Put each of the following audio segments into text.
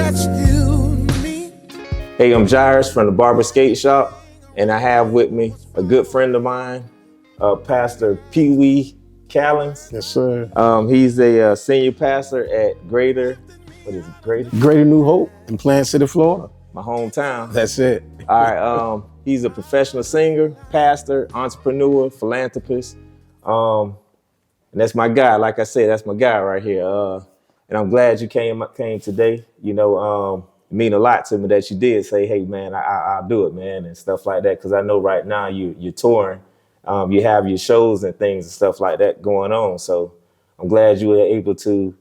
rescued me. Hey, I'm Jairus from the Barber Skate Shop, and I have with me a good friend of mine, Pastor Pee Wee Callins. Yes, sir. He's a senior pastor at Greater New Hope in Plant City, Florida. my hometown. That's it. All right. He's a professional singer, pastor, entrepreneur, philanthropist. And that's my guy. Like I said, that's my guy right here. And I'm glad you came today. You know, it mean a lot to me that you did say, hey, man, I'll do it, man, and stuff like that. Because I know right now you're touring. You have your shows and things and stuff like that going on. So I'm glad you were able to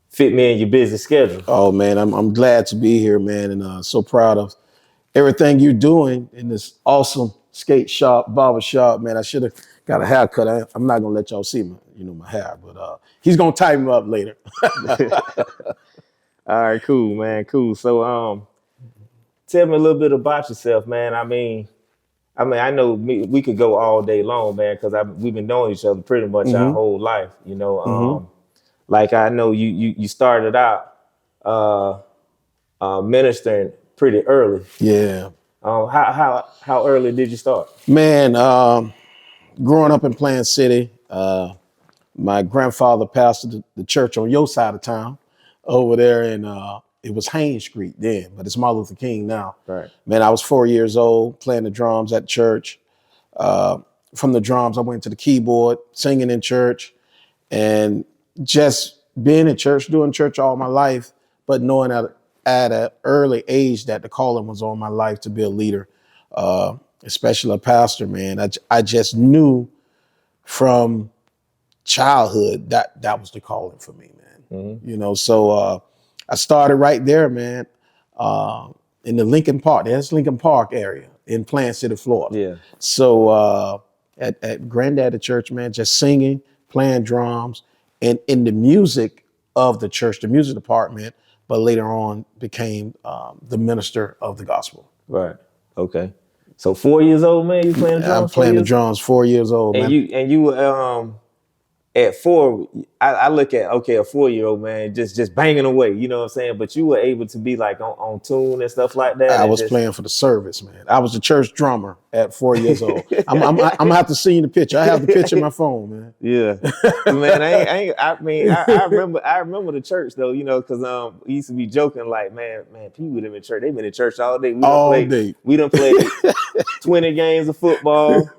fit me in your busy schedule. Oh, man, I'm glad to be here, man, and so proud of everything you're doing in this awesome skate shop, barber shop, man. I should have got a haircut. I'm not gonna let y'all see my hair, but he's gonna tighten me up later. All right, cool, man, cool. So, tell me a little bit about yourself, man. I mean, I know we could go all day long, man, because we've been knowing each other pretty much our whole life, you know. Like I know you started out ministering pretty early. Yeah. How early did you start? Man, growing up in Plant City, my grandfather pastored the church on your side of town over there, and it was Haynes Street then, but it's Martin Luther King now. Right. Man, I was 4 years old playing the drums at church. From the drums, I went to the keyboard, singing in church, and just being in church, doing church all my life, but knowing at an early age that the calling was on my life to be a leader, especially a pastor, man. I just knew from childhood that was the calling for me, man. You know, so I started right there, man, in the Lincoln Park area in Plant City, Florida. Yeah. So at Granddaddy Church, man, just singing, playing drums, and in the music of the church, the music department, but later on became the minister of the gospel. Right. Okay. So 4 years old, man, you playing the drums? I'm playing the drums 4 years old, and man. you at 4, I look at, okay, a 4-year-old, man, just banging away, you know what I'm saying? But you were able to be like on tune and stuff like that. I was playing for the service, man. I was the church drummer at 4 years old. I'm gonna have to see you the picture. I have the picture in my phone, man. Yeah, man. I remember the church though, you know, because we used to be joking like, man, people in the church, they've been in church all day. We done played 20 games of football.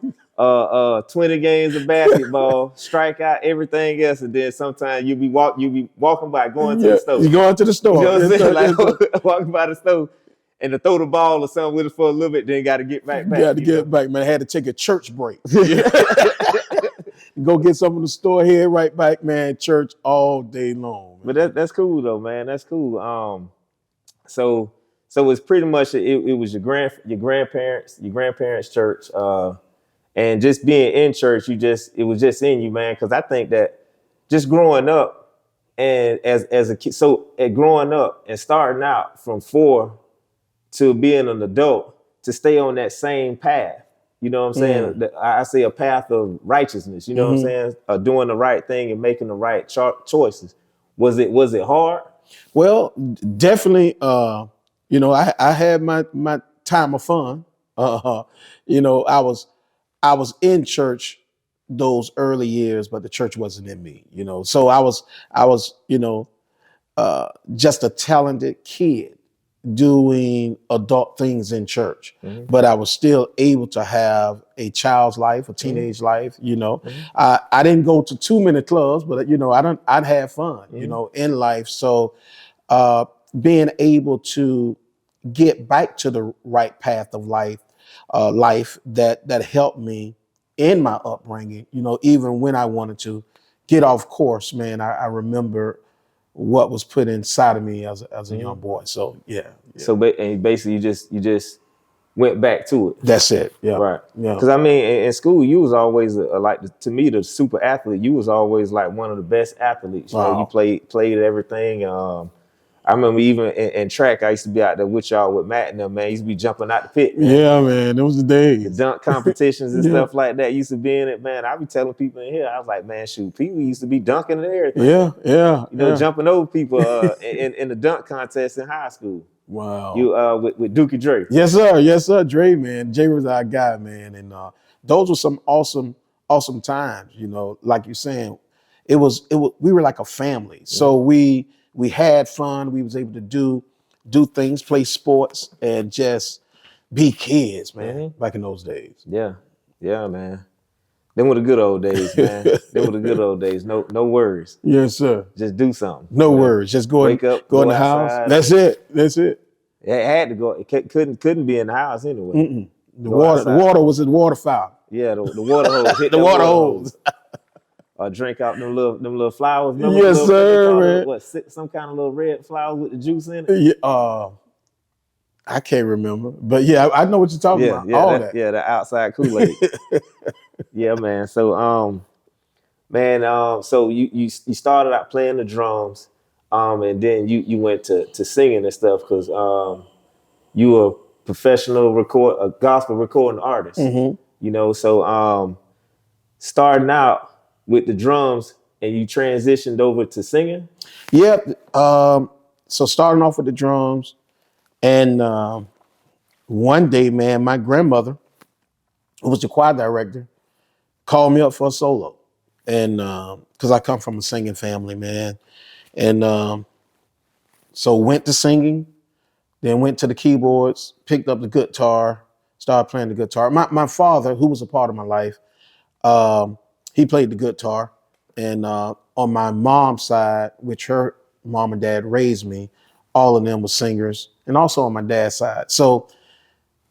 20 games of basketball, strike out everything else, and then sometimes you be walking by, going to the store. You going to the store. You know what I'm saying? Like walking by the store and to throw the ball or something with it for a little bit, then got to get back. Got to get back, man. I had to take a church break. Go get something in the store here, right back, man. Church all day long. Man. But that's cool though, man. That's cool. So it's pretty much it was your grandparents' church. And just being in church, it was just in you, man. Because I think that just growing up and as a kid, growing up and starting out from 4 to being an adult, to stay on that same path, you know what I'm saying? I say a path of righteousness, you know what I'm saying? Doing the right thing and making the right choices. Was it hard? Well, definitely. You know, I had my time of fun. You know, I was in church those early years, but the church wasn't in me, you know. So I was, you know, just a talented kid doing adult things in church, but I was still able to have a child's life, a teenage life, you know. I didn't go to too many clubs, but you know, I'd have fun, you know, in life. So being able to get back to the right path of life that helped me in my upbringing, you know, even when I wanted to get off course, man, I remember what was put inside of me as a young boy. So yeah. So basically, you just went back to it. That's it. Yeah. Right. Yeah. Because I mean, in school, you was always to me, the super athlete. You was always like one of the best athletes. You know, you played everything. I remember even in track, I used to be out there with y'all with Matt and them, man. I used to be jumping out the pit, man. Yeah, man, those were the days. The dunk competitions and Yeah. stuff like that used to be in it, man. I be telling people in here, I was like, man, shoot, people used to be dunking and everything. Yeah. You know, jumping over people in the dunk contest in high school. Wow. You with Dookie Dre. Yes, sir. Dre, man. Jay was our guy, man. And those were some awesome times, you know, like you're saying. It was we were like a family. So we had fun. We was able to do things, play sports, and just be kids, man, back in those days. Yeah, man. Them were the good old days, man. Them were the good old days. No worries. Yes, sir. Just do something. No worries. Just go Wake up, go in the outside. house. That's it. It had to go. It couldn't be in the house anyway. The water was in the water fountain. Yeah, the water hose. Hit the water hose. Or drink out them little flowers. Remember yes, sir, man. What, some kind of little red flower with the juice in it? Yeah, I can't remember, but yeah, I know what you're talking about. Yeah, all that. Yeah, the outside Kool-Aid. Yeah, man. So, so you started out playing the drums, and then you went to singing and stuff because you were a professional a gospel recording artist. You know, so starting out with the drums and you transitioned over to singing? Yep. So starting off with the drums, and one day, man, my grandmother, who was the choir director, called me up for a solo. And because I come from a singing family, man. And so went to singing, then went to the keyboards, picked up the guitar, started playing the guitar. My father, who was a part of my life, he played the guitar. And on my mom's side, which her mom and dad raised me, all of them were singers. And also on my dad's side. So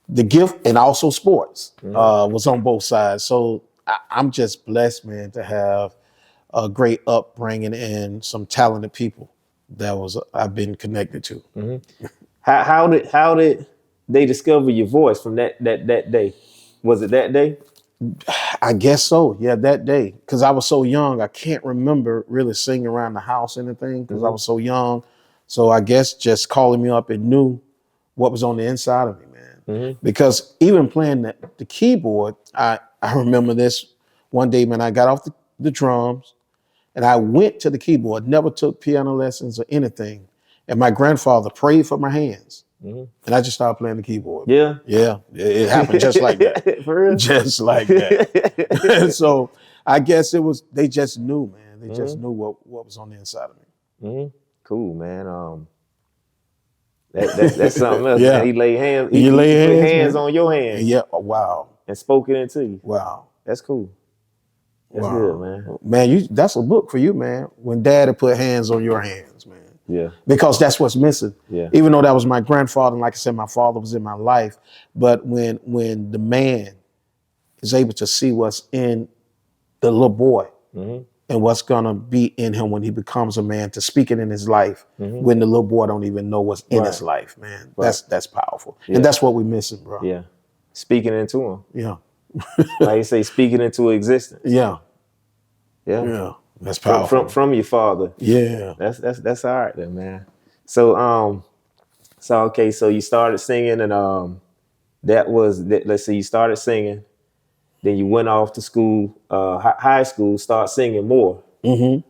the gift, and also sports, was on both sides. So I'm just blessed, man, to have a great upbringing and some talented people I've been connected to. How did they discover your voice from that day? Was it that day? I guess so. Yeah, that day. Because I was so young, I can't remember really singing around the house or anything because I was so young. So I guess just calling me up and knew what was on the inside of me, man. Because even playing the keyboard, I remember this one day, man, I got off the drums and I went to the keyboard, never took piano lessons or anything. And my grandfather prayed for my hands. And I just started playing the keyboard. Yeah. It happened just like that. For real? Just like that. So I guess they just knew, man. They just knew what was on the inside of me. Cool, man. That's something else. Yeah. Man. He laid hands. He laid hands on your hands. Yeah. Oh, wow. And spoke it into you. Wow. That's cool. That's good, man. Man, that's a book for you, man. When Dad had put hands on your hands, man. Yeah. Because that's what's missing. Yeah. Even though that was my grandfather, and like I said, my father was in my life. But when the man is able to see what's in the little boy and what's gonna be in him when he becomes a man, to speak it in his life when the little boy don't even know what's in his life, man. That's powerful. Yeah. And that's what we're missing, bro. Yeah. Speaking into him. Yeah. Like you say, speaking into existence. Yeah. Yeah. That's powerful. From your father. Yeah. That's all right then, man. So okay, so you started singing and let's say you started singing, then you went off to school, high school, start singing more. And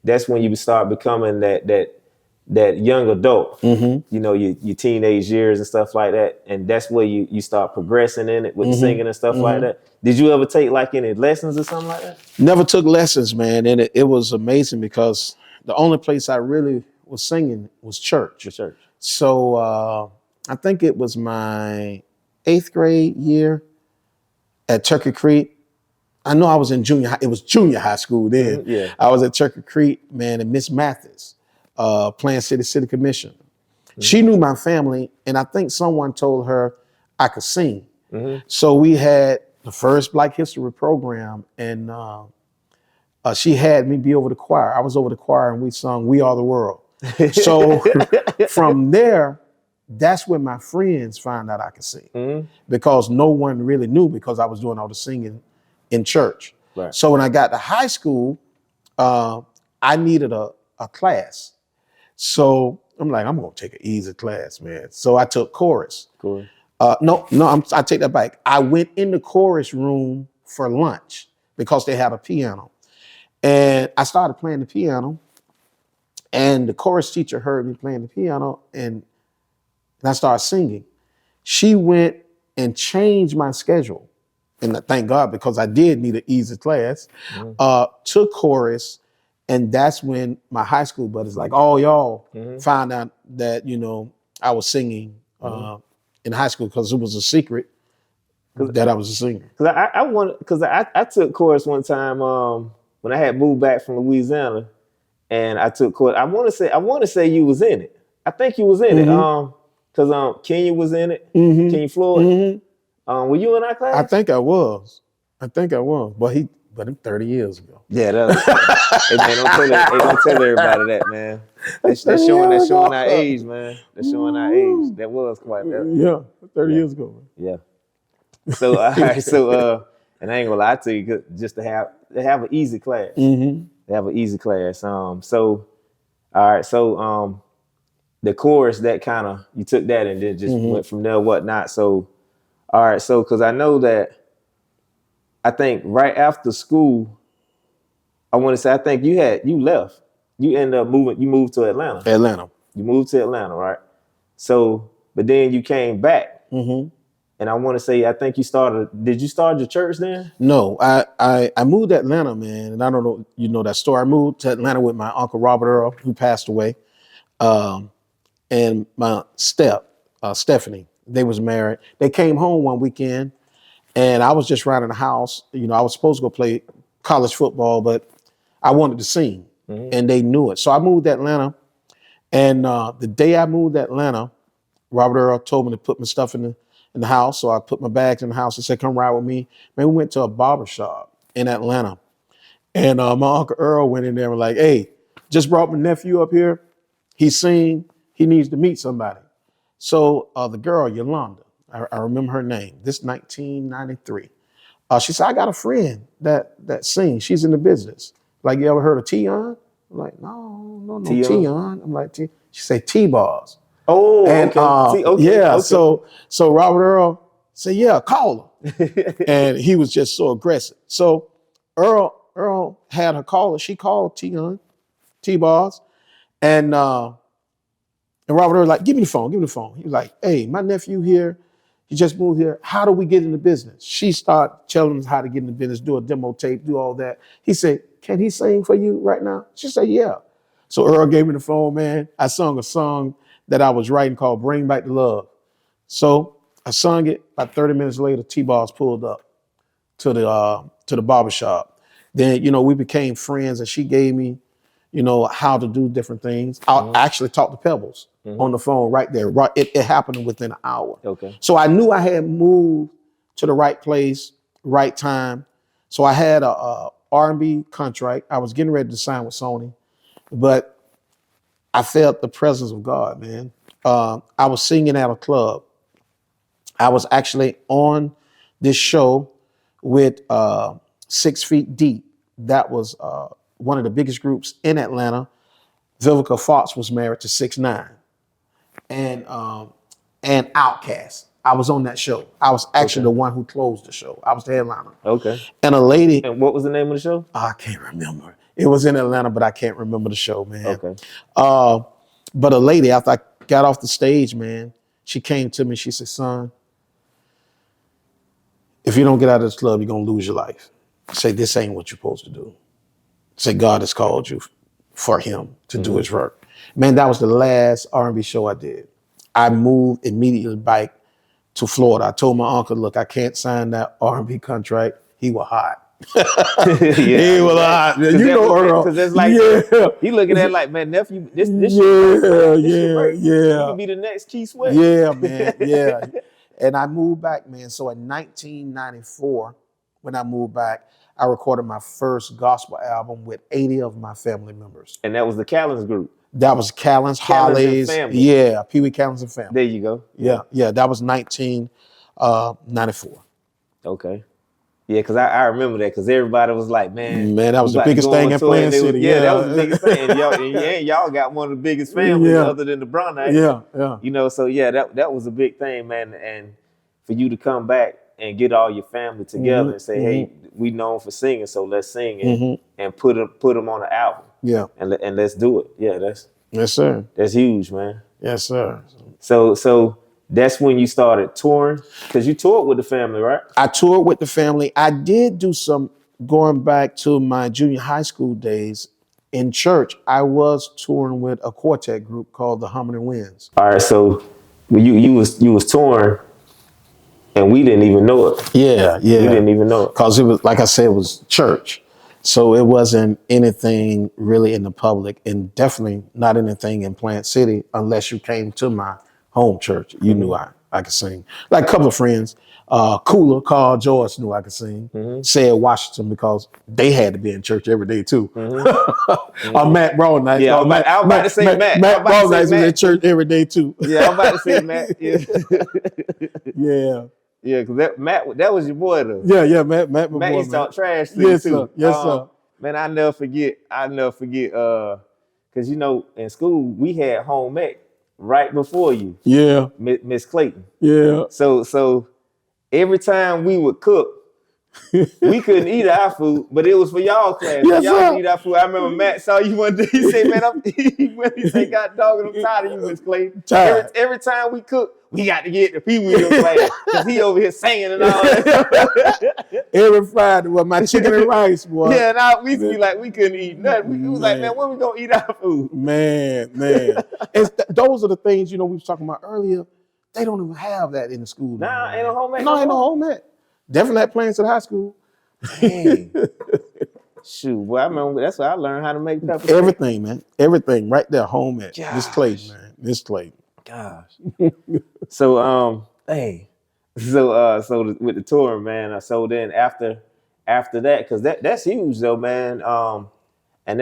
that's when you start becoming that young adult, you know, your teenage years and stuff like that. And that's where you start progressing in it with the singing and stuff like that. Did you ever take like any lessons or something like that? Never took lessons, man. And it was amazing because the only place I really was singing was church. The church. So I think it was my 8th grade year at Turkey Creek. I know I was in junior high. It was junior high school then. Yeah. I was at Turkey Creek, man, and Miss Mathis, playing city commission. She knew my family, and I think someone told her I could sing. So we had the first Black History program, and she had me be over the choir. I was over the choir, and we sung "We Are the World." So from there, that's when my friends found out I could sing, because no one really knew, because I was doing all the singing in church. Right. So when I got to high school, I needed a class. So I'm like, I'm gonna take an easy class, man. So I took chorus. Cool. No, I take that back. I went in the chorus room for lunch because they had a piano. And I started playing the piano. And the chorus teacher heard me playing the piano and I started singing. She went and changed my schedule. And thank God, because I did need an easy class. Took chorus. And that's when my high school buddies, like all y'all, found out that, I was singing in high school because it was a secret that I was a singer. Because I took chorus one time when I had moved back from Louisiana, and I took chorus. I want to say you was in it. I think you was in it. Because Kenya was in it. Kenya Floyd. Were you in our class? I think I was, but I'm 30 years ago. Yeah, that was. Hey man, don't tell everybody that, man. That's showing our age, man. That's showing our age. That was quite that. 30 years ago. Man. Yeah. So all right, and I ain't gonna lie to you, just to have an easy class. They have an easy class. So all right, so the chorus, that kind of, you took that and then just went from there, whatnot. So all right, so because I know that, I think right after school, I want to say, I think you left. You ended up moving. You moved to Atlanta. You moved to Atlanta, right? So, but then you came back. And I want to say, I think did you start your church then? No, I moved to Atlanta, man. And I don't know, you know that story. I moved to Atlanta with my Uncle Robert Earl, who passed away. And my Stephanie, they was married. They came home one weekend and I was just around in the house. I was supposed to go play college football, but I wanted to sing and they knew it. So I moved to Atlanta. And the day I moved to Atlanta, Robert Earl told me to put my stuff in the house. So I put my bags in the house and said, come ride with me. Man, we went to a barber shop in Atlanta. And my Uncle Earl went in there and was like, hey, just brought my nephew up here. He sing. He needs to meet somebody. So the girl, Yolanda, I remember her name. This 1993. She said, I got a friend that sings. She's in the business. Like, you ever heard of Tion? I'm like, no, Tion. I'm like, she said T-Bars. Oh, and, okay. Yeah, okay. So Robert Earl said, yeah, call her. And he was just so aggressive. So Earl had her call her. She called Tion, T-Bars. And Robert Earl was like, give me the phone. He was like, hey, my nephew here, he just moved here. How do we get in the business? She started telling him how to get in the business, do a demo tape, do all that. He said, can he sing for you right now? She said, yeah. So Earl gave me the phone, man. I sung a song that I was writing called Bring Back the Love. So I sung it. About 30 minutes later, T-Bars pulled up to the barbershop. Then, we became friends and she gave me, how to do different things. I actually talked to Pebbles on the phone right there. Right, it happened within an hour. Okay. So I knew I had moved to the right place, right time. So I had a R&B contract. I was getting ready to sign with Sony, but I felt the presence of God, man. I was singing at a club. I was actually on this show with 6 Feet Deep. That was one of the biggest groups in Atlanta. Vivica Fox was married to 6ix9ine and Outkast. I was on that show. I was actually the one who closed the show. I was the headliner. Okay. And a lady. And what was the name of the show? I can't remember. It was in Atlanta, but I can't remember the show, man. Okay. But a lady, after I got off the stage, man, she came to me. She said, son, if you don't get out of this club, you're going to lose your life. Say, this ain't what you're supposed to do. Say, God has called you for him to do his work. Man, that was the last R&B show I did. I moved immediately back to Florida. I told my uncle, look, I can't sign that R&B contract. He was hot. He was hot. You know Earl. Because it's like, he looking at it like, man, nephew, this yeah. You could be the next Keith Sweat. Yeah, man, yeah. And I moved back, man. So in 1994, when I moved back, I recorded my first gospel album with 80 of my family members. And that was the Callins group. That was Callins, Hollies. Yeah, Pee Wee Callins and family. There you go. Yeah. That was 1994. Okay. Yeah, because I remember that because everybody was like, man, Man, that we was the about to biggest go on thing in tour. Plant And they was, City. yeah, that was the Yeah. biggest thing. And y'all got one of the biggest families Yeah. other than the Brownites. Yeah. You know, so yeah, that was a big thing, man. And for you to come back and get all your family together and say, hey, we known for singing, so let's sing and put them on the album. Yeah. And let's do it. Yeah, Yes, sir. that's huge, man. Yes, sir. So that's when you started touring, because you toured with the family, right? I toured with the family. I did do some going back to my junior high school days in church. I was touring with a quartet group called the Harmony Winds. All right, so when you was touring, and we didn't even know it. Yeah. We didn't even know it. Because it was, like I said, it was church. So it wasn't anything really in the public, and definitely not anything in Plant City unless you came to my home church. You knew I could sing. Like a couple of friends, Cooler, Carl George knew I could sing. Said Washington because they had to be in church every day too. Matt Broadnight. Yeah, I was about to say Matt. Matt Broadnight was in church every day too. Yeah, I'm about to say Matt. Yeah, Yeah. yeah, because that was your boy though. Yeah, Matt my Matt boy, used to man. talk trash to you Yes, too. sir. Yes, sir. Man, I never forget. Because you know, in school we had home ec right before you, Yeah. Miss Clayton. Yeah. So every time we would cook, we couldn't eat our food, but it was for y'all class. Yes, y'all sir. could eat our food. I remember Matt saw you one day. He said, "Man, he said, God dog, I'm tired of you, Miss Clayton. Every time we cook, we got to get the Pee Wee class because he over here singing and all that." Every Friday with my chicken and rice, boy. Yeah, and we used to be like, we couldn't eat nothing. We was like, man, when we gonna eat our food? Man. Those are the things, we was talking about earlier. They don't even have that in the school. Nah, ain't no home ec. No, ain't no home ec. Definitely at Plans at high school. Dang. Shoot, boy, I remember that's why I learned how to make pepper. Everything, man. Everything right there, home ec. Gosh. Miss Clayton, man. Miss Clayton. Gosh. So so with the touring, man. So then after that, because that's huge though, man. And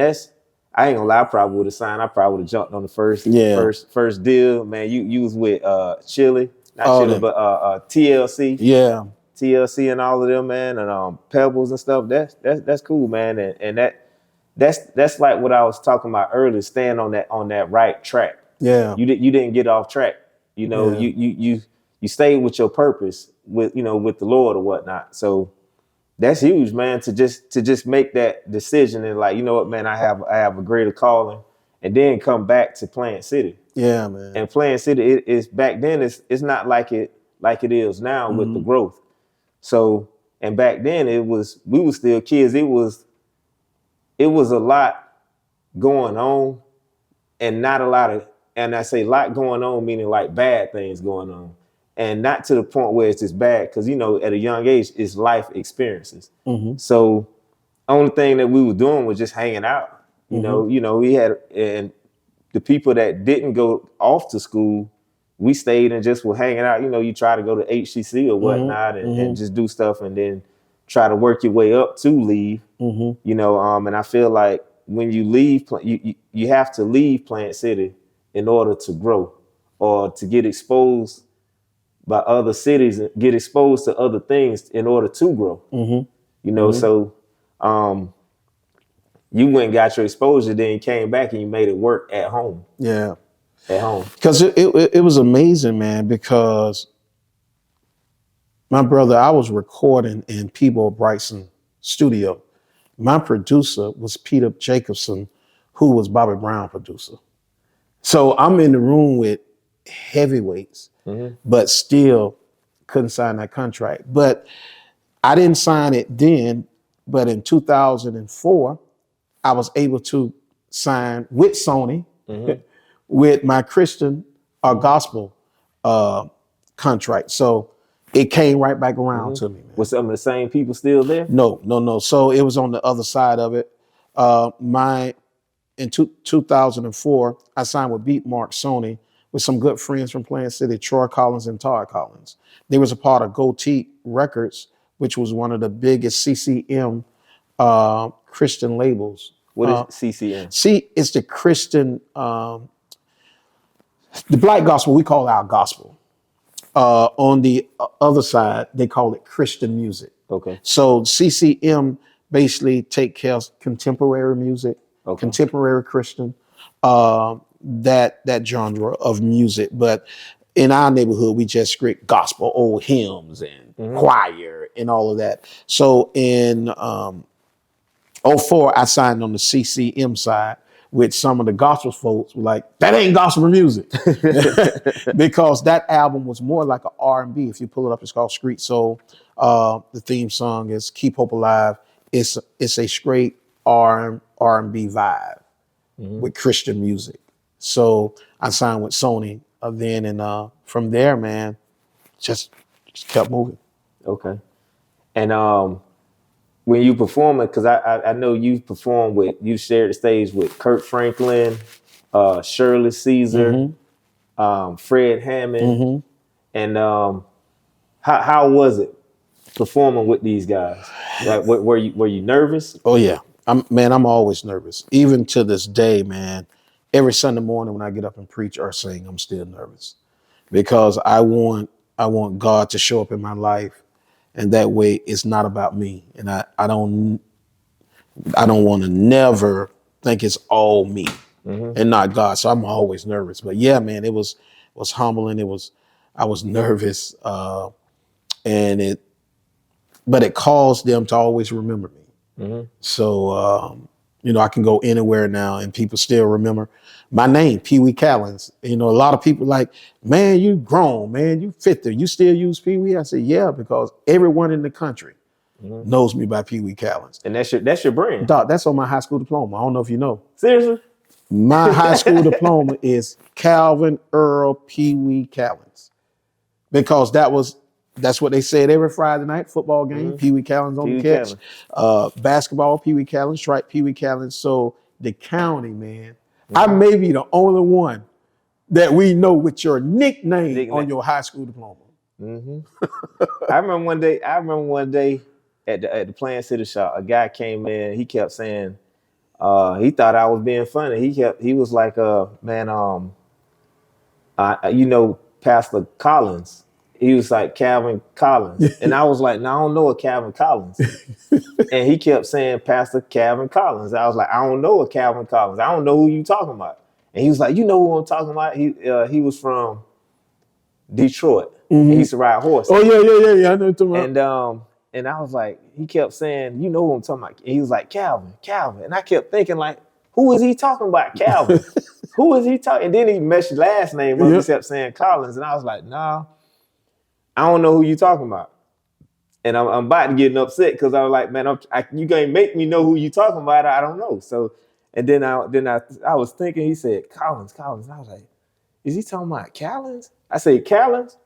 I ain't gonna lie, I probably would have signed. I probably would have jumped on the first deal, man. You was with Chili, not Chili, but TLC. Yeah. TLC and all of them, man, and Pebbles and stuff. That's cool, man. And that's like what I was talking about earlier, staying on that right track. Yeah. You didn't get off track. You know, you stayed with your purpose with the Lord or whatnot. So that's huge, man, to just make that decision and like, you know what, man, I have a greater calling, and then come back to Plant City. Yeah, man. And Plant City is back then it's not like it is now with the growth. So, and back then we were still kids. It was a lot going on, and not a lot of, and I say lot going on, meaning like bad things going on, and not to the point where it's just bad, because at a young age it's life experiences. So, only thing that we were doing was just hanging out. You know, we had, and the people that didn't go off to school, we stayed and just were hanging out. You try to go to HCC or whatnot and just do stuff, and then try to work your way up to leave. And I feel like when you leave, you have to leave Plant City in order to grow, or to get exposed by other cities and get exposed to other things in order to grow. So you went and got your exposure, then you came back and you made it work at home. Yeah. At home. Because it was amazing, man, because my brother, I was recording in Peebo Bryson's studio. My producer was Peter Jacobson, who was Bobby Brown's producer. So I'm in the room with heavyweights, but still couldn't sign that contract. But I didn't sign it then, but in 2004, I was able to sign with Sony, with my Christian Gospel contract. So it came right back around to me, man. Was some of the same people still there? No. So it was on the other side of it. In 2004, I signed with Beatmark Sony with some good friends from Plant City, Troy Collins and Todd Collins. They was a part of Goatee Records, which was one of the biggest CCM Christian labels. What is CCM? It's the Christian, the Black gospel, we call it our gospel. On the other side, they call it Christian music. Okay. So CCM basically take care of contemporary music, Okay. contemporary Christian, that genre of music. But in our neighborhood, we just script gospel, old hymns and choir and all of that. So in '04, I signed on the CCM side, which some of the gospel folks were like, that ain't gospel music. Because that album was more like an R&B. If you pull it up, it's called Street Soul. The theme song is Keep Hope Alive. It's a straight R&B vibe with Christian music. So I signed with Sony then, and from there, man, just kept moving. Okay. And when you performing, because I know you performed with, you shared the stage with Kurt Franklin, Shirley Caesar, Fred Hammond, and how was it performing with these guys? Like, were you nervous? Oh yeah, I'm always nervous. Even to this day, man. Every Sunday morning when I get up and preach or sing, I'm still nervous because I want God to show up in my life, and that way it's not about me, and I don't want to never think it's all me and not God. So I'm always nervous. But yeah, man, it was humbling. I was nervous, and but it caused them to always remember me. So, I can go anywhere now and people still remember my name, Pee Wee Callins. A lot of people like, man, you grown, man, you 50, you still use Pee Wee? I said, yeah, because everyone in the country knows me by Pee Wee Callins. And that's your brand. Doc, that's on my high school diploma. I don't know if you know. Seriously? My high school diploma is Calvin Earl Pee Wee Callins. Because that's what they said every Friday night football game. Pee Wee Callins on the catch. Basketball, Pee Wee Callins. Strike, Pee Wee Callins. So the county, man, I may be the only one that we know with your nickname on your high school diploma. I remember one day at the Plant City shop, a guy came in. He kept saying he thought I was being funny. He was like, man, Pastor Collins. He was like Calvin Collins. And I was like, no, I don't know a Calvin Collins. And he kept saying Pastor Calvin Collins. I was like, I don't know a Calvin Collins. I don't know who you talking about. And he was like, you know who I'm talking about? He was from Detroit. And he used to ride horses. Oh, yeah. I know what you're talking about. And I was like, he kept saying, you know who I'm talking about. And he was like, Calvin. And I kept thinking, like, who is he talking about? Calvin. Who is he talking? And then he messed your last name up. He kept saying Collins. And I was like, nah. I don't know who you talking about. And I'm about to get upset because I was like, man, you gonna make me know who you talking about. I don't know. So, and then I was thinking, he said, Callins. And I was like, is he talking about Callins? I said, Callins?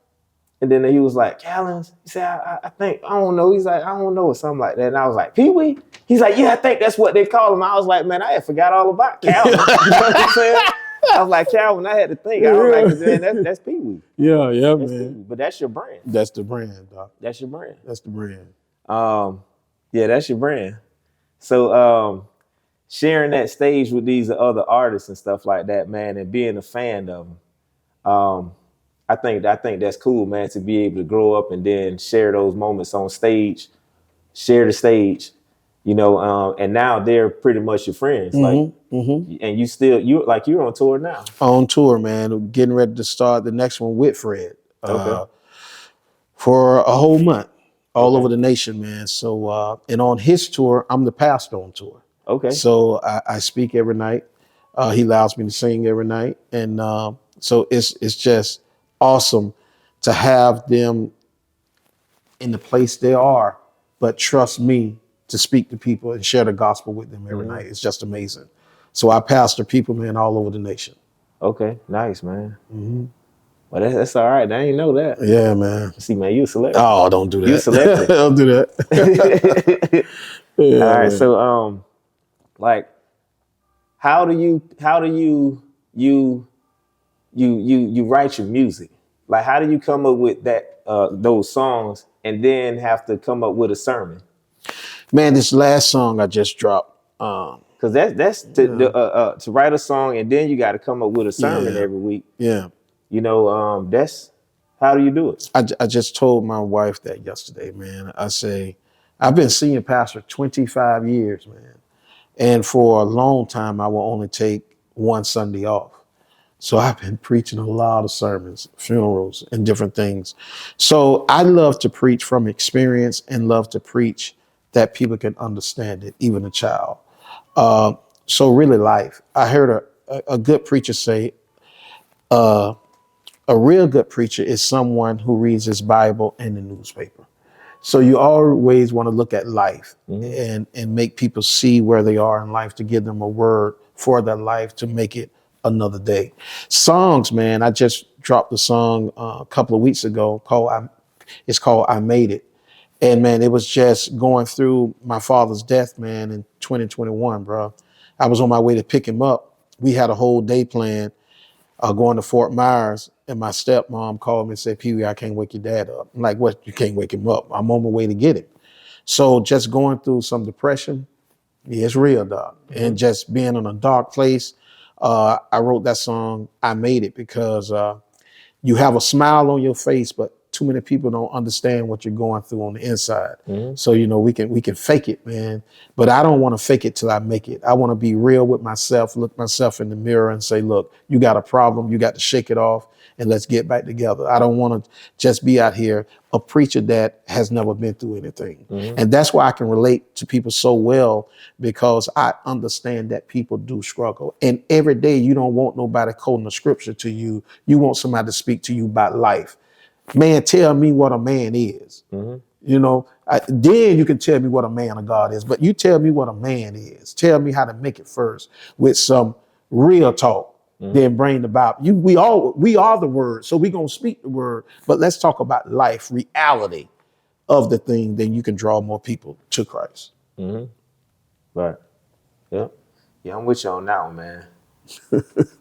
And then he was like, Callins? He said, I think, I don't know. He's like, I don't know, or something like that. And I was like, Pee Wee? He's like, yeah, I think that's what they call him. I was like, man, I had forgot all about Calvin. You know what I'm saying? I was like, Calvin, I had to think. I was like, man, that's Pee Wee. Yeah, man. But that's your brand. That's the brand, Doc. That's your brand. That's the brand. Yeah, that's your brand. So sharing that stage with these other artists and stuff like that, man, and being a fan of them, I think that's cool, man, to be able to grow up and then share those moments on stage, share the stage, and now they're pretty much your friends. And you're on tour now. On tour, man. We're getting ready to start the next one with Fred. For a whole month, all over the nation, man. So and on his tour, I'm the pastor on tour. Okay. So I speak every night. He allows me to sing every night. And so it's just awesome to have them in the place they are, but trust me to speak to people and share the gospel with them every night. It's just amazing. So I pastor people, man, all over the nation. Okay, nice, man. Well, that's all right. I didn't know that. Yeah, man. See, man, you a celebrity. Oh, don't do that. You selected. Don't do that. Yeah, all right. Man. So, like, how do you write your music? Like, how do you come up with those songs and then have to come up with a sermon? Man, this last song I just dropped. Because that's to write a song and then you got to come up with a sermon every week. Yeah. That's how do you do it? I just told my wife that yesterday, man. I say, I've been senior pastor 25 years, man. And for a long time, I will only take one Sunday off. So I've been preaching a lot of sermons, funerals, and different things. So I love to preach from experience and love to preach that people can understand it, even a child. Uh, so really life. I heard a good preacher say, a real good preacher is someone who reads his Bible and the newspaper. So you always want to look at life and make people see where they are in life to give them a word for their life to make it another day. Songs, man, I just dropped a song a couple of weeks ago it's called I Made It. And man, it was just going through my father's death, man, in 2021, bro. I was on my way to pick him up. We had a whole day planned going to Fort Myers, and my stepmom called me and said, Pee Wee, I can't wake your dad up. I'm like, what? You can't wake him up. I'm on my way to get him. So just going through some depression, yeah, it's real, dog. And just being in a dark place, I wrote that song, I Made It, because you have a smile on your face, but too many people don't understand what you're going through on the inside. So, you know, we can fake it, man. But I don't want to fake it till I make it. I want to be real with myself, look myself in the mirror and say, look, you got a problem. You got to shake it off and let's get back together. I don't want to just be out here a preacher that has never been through anything. And that's why I can relate to people so well, because I understand that people do struggle. And every day you don't want nobody quoting the scripture to you. You want somebody to speak to you about life. Man, tell me what a man is. You know, then you can tell me what a man of God is. But you tell me what a man is. Tell me how to make it first with some real talk. Then bring the Bible. We are the word, so we're gonna speak the word. But let's talk about life, reality of the thing. Then you can draw more people to Christ. Right. Yeah. Yeah, I'm with you on that one, man.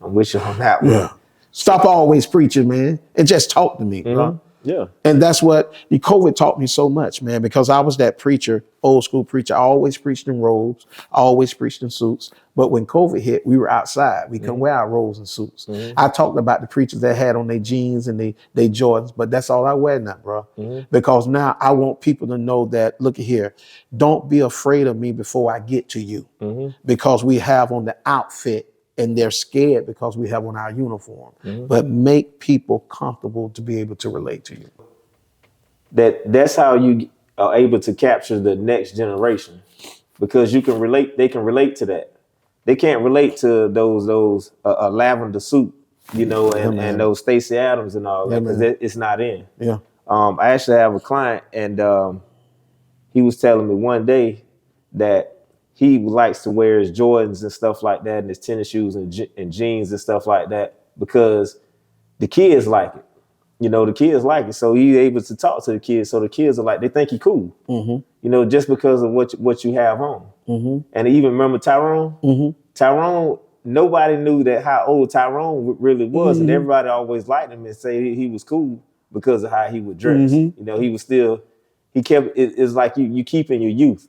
I'm with you on that one. Yeah. Stop always preaching, man, and just talk to me, bro. Yeah. And that's what COVID taught me so much, man, because I was that preacher, old school preacher. I always preached in robes, I always preached in suits. But when COVID hit, we were outside. We couldn't wear our robes and suits. I talked about the preachers that had on their jeans and they Jordans, but that's all I wear now, bro. Because now I want people to know that, look at here, don't be afraid of me before I get to you. Because we have on the outfit and they're scared because we have on our uniform. But make people comfortable to be able to relate to you. That's how you are able to capture the next generation, because you can relate. They can relate to that. They can't relate to those lavender suit, you know, and those Stacey Adams and all that, because it's not in. Yeah. I actually have a client, and he was telling me one day that he likes to wear his Jordans and stuff like that, and his tennis shoes and jeans and stuff like that, because the kids like it. You know, the kids like it. So he's able to talk to the kids. So the kids are like, they think he cool. You know, just because of what you have on. And even remember Tyrone? Tyrone, nobody knew that how old Tyrone really was. And everybody always liked him and say he was cool because of how he would dress. You know, he was still, it's like you keeping your youth.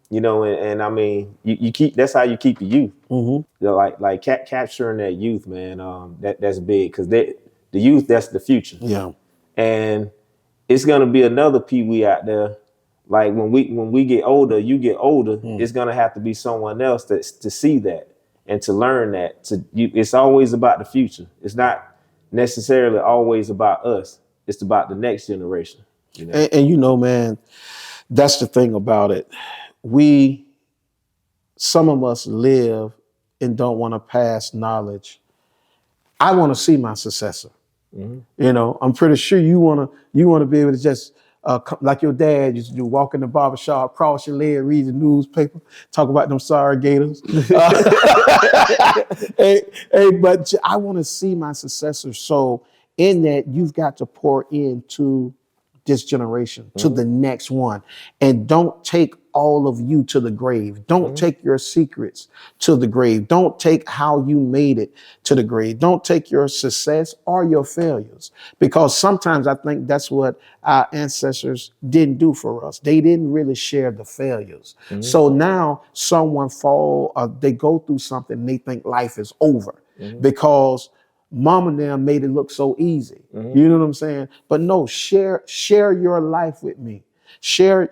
You know, and I mean, you keep, that's how you keep your youth. You know, like capturing that youth, man. That's big, because the youth, that's the future. Yeah. And it's gonna be another Pee Wee out there. Like when we get older, you get older, it's gonna have to be someone else to see that and to learn that. It's always about the future. It's not necessarily always about us. It's about the next generation. You know? And you know, man, that's the thing about it. Some of us live and don't want to pass knowledge. I want to see my successor. You know, I'm pretty sure you want to be able to just like your dad used to do, walk in the barber shop, cross your leg, read the newspaper, talk about them sorry gators. But I want to see my successor. So in that, you've got to pour into this generation, to the next one. And don't take all of you to the grave. Don't take your secrets to the grave. Don't take how you made it to the grave. Don't take your success or your failures, because sometimes I think that's what our ancestors didn't do for us. They didn't really share the failures. So now someone they go through something and they think life is over because mom and them made it look so easy. You know what I'm saying? But no, share your life with me. Share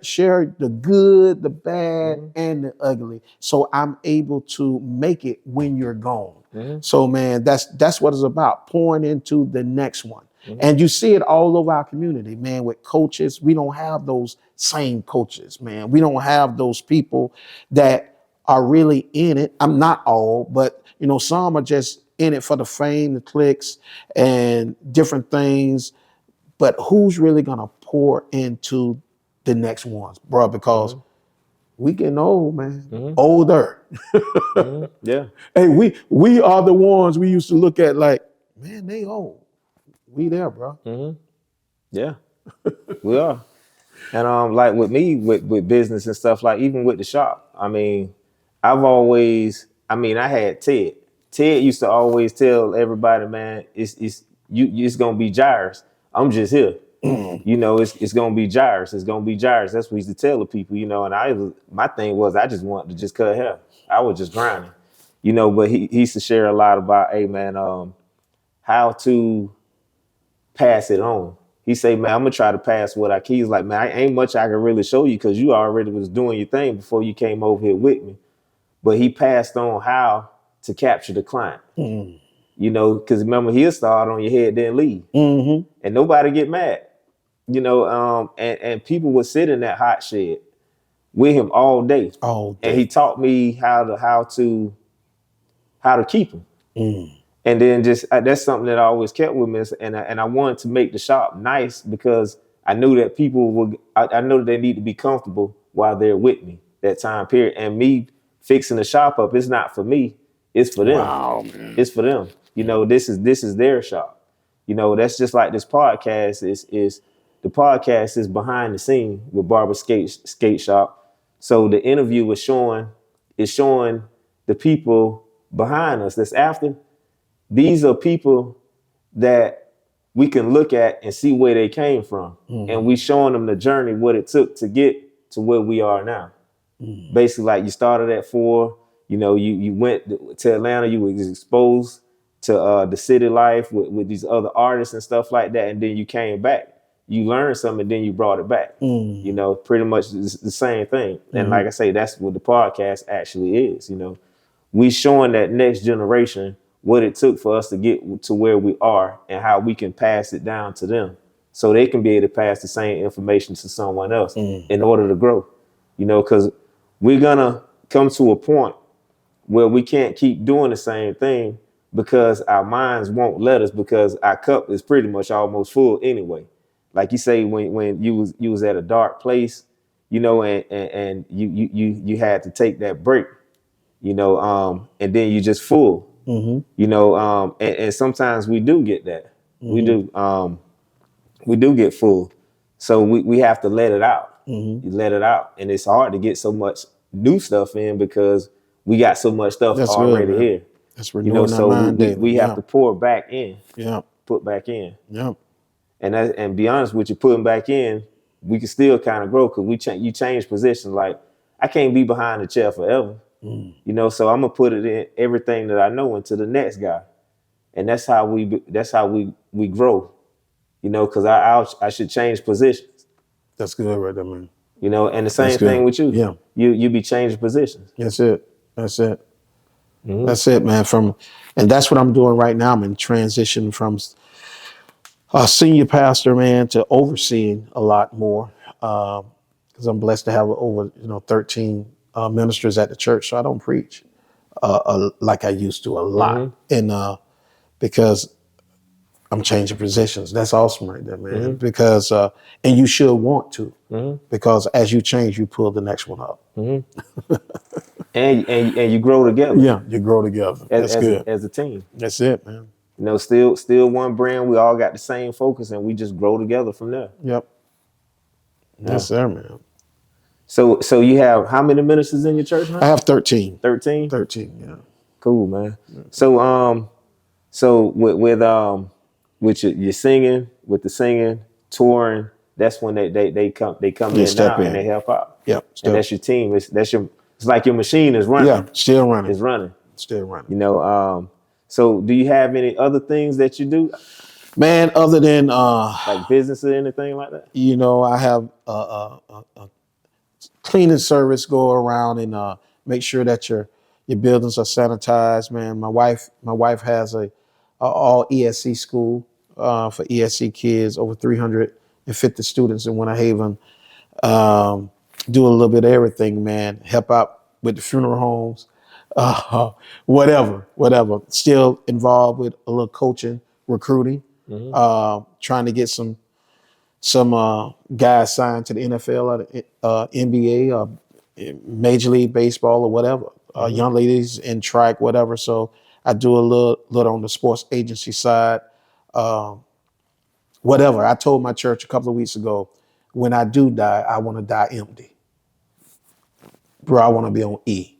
the good, the bad, and the ugly. So I'm able to make it when you're gone. So man, that's what it's about, pouring into the next one. And you see it all over our community, man, with coaches. We don't have those same coaches, man. We don't have those people that are really in it. I'm not all, but some are just in it for the fame, the clicks, and different things. But who's really gonna pour into the next ones, bro? Because we getting old, man. Older. Yeah. Hey, we are the ones we used to look at like, man, they old. We there, bro. Yeah. We are. And like with me, with business and stuff, like even with the shop, I mean, I had Ted. Ted used to always tell everybody, man, it's gonna be Jairus. I'm just here. It's gonna be Jairus. It's gonna be Jairus. That's what he used to tell the people, and my thing was I just wanted to just cut hair. I was just grinding, but he used to share a lot about, hey man, how to pass it on. He say, man, I'm gonna try to pass what I can. He's like, man, I ain't much I can really show you because you already was doing your thing before you came over here with me. But he passed on how to capture the client. Because remember, he'll start on your head, then leave. And nobody get mad. And people would sit in that hot shed with him all day. And he taught me how to keep him. And then that's something that I always kept with me, and I wanted to make the shop nice because I knew that I know that they need to be comfortable while they're with me that time period. And me fixing the shop up, it's not for me, it's for them. Wow, man. It's for them. This is their shop. That's just like this podcast is the podcast is behind the scene with Barber Skate Shop. So the interview is showing the people behind us that's after. These are people that we can look at and see where they came from. And we showing them the journey, what it took to get to where we are now. Basically, like you started at 4, you went to Atlanta, you was exposed to the city life with these other artists and stuff like that. And then you came back, you learned something, and then you brought it back. Pretty much the same thing. And like I say, that's what the podcast actually is. We showing that next generation what it took for us to get to where we are and how we can pass it down to them so they can be able to pass the same information to someone else in order to grow, because we're going to come to a point where we can't keep doing the same thing because our minds won't let us, because our cup is pretty much almost full anyway. Like you say, when you was at a dark place, and you had to take that break, and then you just full. And sometimes we do get that. We do get full. So we have to let it out. You let it out. And it's hard to get so much new stuff in because we got so much stuff already here. That's renewing our mind daily. We have to pour back in. Put back in. And be honest with you, putting back in, we can still kind of grow because you change positions. Like I can't be behind the chair forever. So I'm gonna put it in everything that I know into the next guy, and that's how we grow, because I should change positions. That's good right there, man. And the same thing with you. Yeah, you be changing positions. That's it. That's it, man. And that's what I'm doing right now. I'm in transition from a senior pastor, man, to overseeing a lot more, because I'm blessed to have over 13 ministers at the church, so I don't preach like I used to a lot, and because I'm changing positions. That's awesome right there, man. Because and you should want to, because as you change, you pull the next one up, and you grow together. Yeah, you grow together. That's good as a team. That's it, man. Still one brand. We all got the same focus, and we just grow together from there. Yep. Yes, sir, man. So you have how many ministers in your church, man? I have 13. 13? 13, yeah. Cool, man. So with your singing, with the singing, touring, that's when they come in now and they help out. Yep. And that's your team. It's like your machine is running. Yeah, still running. It's running. Still running. So do you have any other things that you do? Man, other than Like business or anything like that? you know, I have a cleaning service go around and make sure that your buildings are sanitized. Man, my wife has a all ESC school for ESC kids, over 350 students in Winter Haven. Um, do a little bit of everything, man. Help out with the funeral homes, whatever. Still involved with a little coaching, recruiting, trying to get some guys signed to the NFL or the NBA or Major League Baseball or whatever. Young ladies in track, whatever. So I do a little on the sports agency side. Whatever. I told my church a couple of weeks ago, when I do die, I want to die empty. Bro, I want to be on E.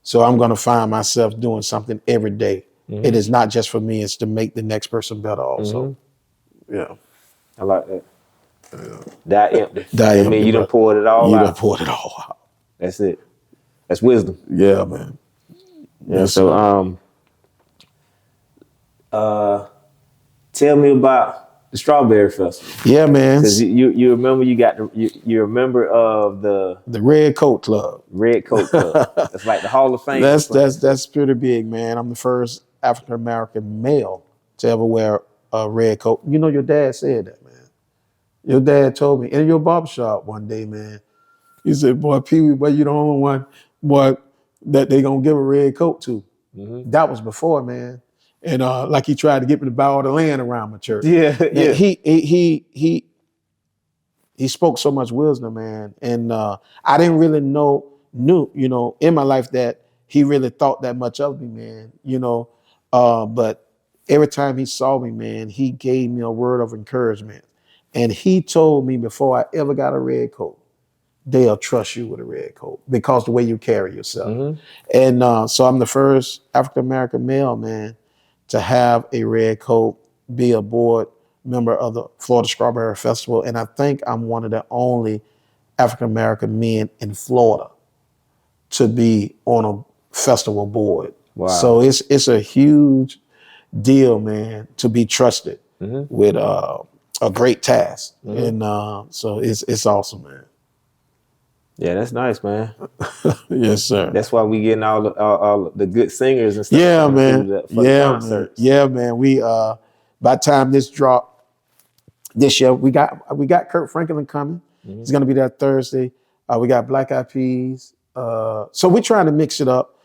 So I'm going to find myself doing something every day. It is not just for me, it's to make the next person better also. Yeah. I like that. Die empty. Die empty, you done bro. poured it all You out. done poured it all out. That's it. That's wisdom. Yeah, man. Yeah. Yes, So tell me about the Strawberry Festival. Yeah, man. Because you remember you're a member of the Red Coat Club. Red Coat Club. That's like the Hall of Fame. That's pretty big, man. I'm the first African American male to ever wear a red coat. You know, your dad said that, man. Your dad told me in your barbershop one day, man. He said, "Boy, Pee Wee, boy, you the only one, boy, that they gonna give a red coat to." That was before, man. And like he tried to get me to buy all the land around my church. Yeah. He spoke so much wisdom, man. And I didn't really knew, in my life that he really thought that much of me, man. But every time he saw me, man, he gave me a word of encouragement. And he told me before I ever got a red coat, they'll trust you with a red coat because the way you carry yourself. And so I'm the first African-American male, man, to have a red coat, be a board member of the Florida Strawberry Festival. And I think I'm one of the only African-American men in Florida to be on a festival board. Wow. So it's a huge deal, man, to be trusted with a great task. And so it's awesome, man. Yeah, that's nice, man. Yes, sir. That's why we getting all the good singers and stuff. Yeah, man. For the concerts. Yeah, man. We by the time this dropped this year, we got Kurt Franklin coming. He's gonna be there Thursday. We got Black Eyed Peas. So we're trying to mix it up.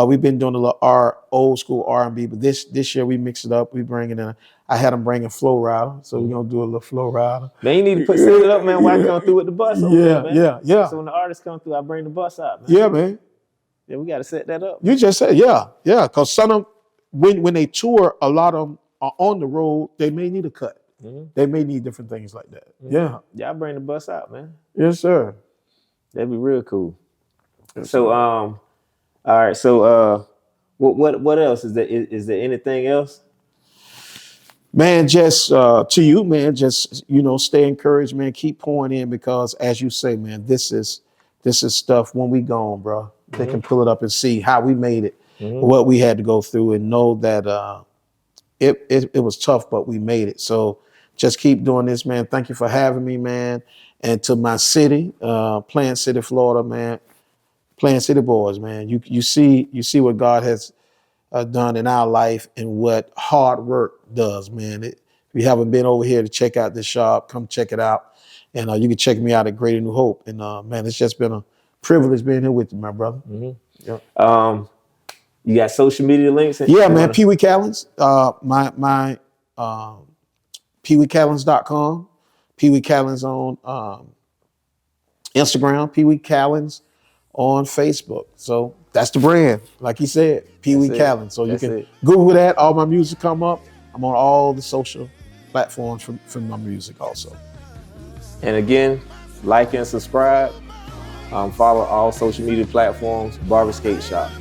We've been doing a little old school R&B, but this year we mix it up. We bringing in. I had them bringing Flow Rider, so we're gonna do a little Flow Rider. Man, you need to set it up, man. Why come through with the bus? Man? Yeah. So when the artists come through, I bring the bus out, man. Yeah, man. Yeah, we gotta set that up. You just said, yeah. Because some of them, when they tour, a lot of them are on the road. They may need a cut. They may need different things like that. Yeah. Yeah, I bring the bus out, man. Yes, sir. That'd be real cool. So, all right. So, what else is there? Is there anything else? Man, just to you, man, just stay encouraged, man. Keep pouring in because, as you say, man, this is stuff when we gone, bro. They can pull it up and see how we made it, what we had to go through, and know that it was tough, but we made it. So just keep doing this, man. Thank you for having me, man. And to my city, Plant City, Florida, man. Plant City boys, man. You see what God has done in our life and what hard work does, man. If you haven't been over here to check out this shop, come check it out. And you can check me out at Greater New Hope. And man, it's just been a privilege being here with you, my brother. Yep. You got social media links? Yeah, man. Pee Wee Callins. My PeeWeeCallins.com. Pee Wee Callins on Instagram. Pee Wee Callins on Facebook. So that's the brand, like he said, Pee Wee Callins. So you can Google that. All my music come up. I'm on all the social platforms for my music also. And again, like and subscribe. Follow all social media platforms, Barber Skate Shop.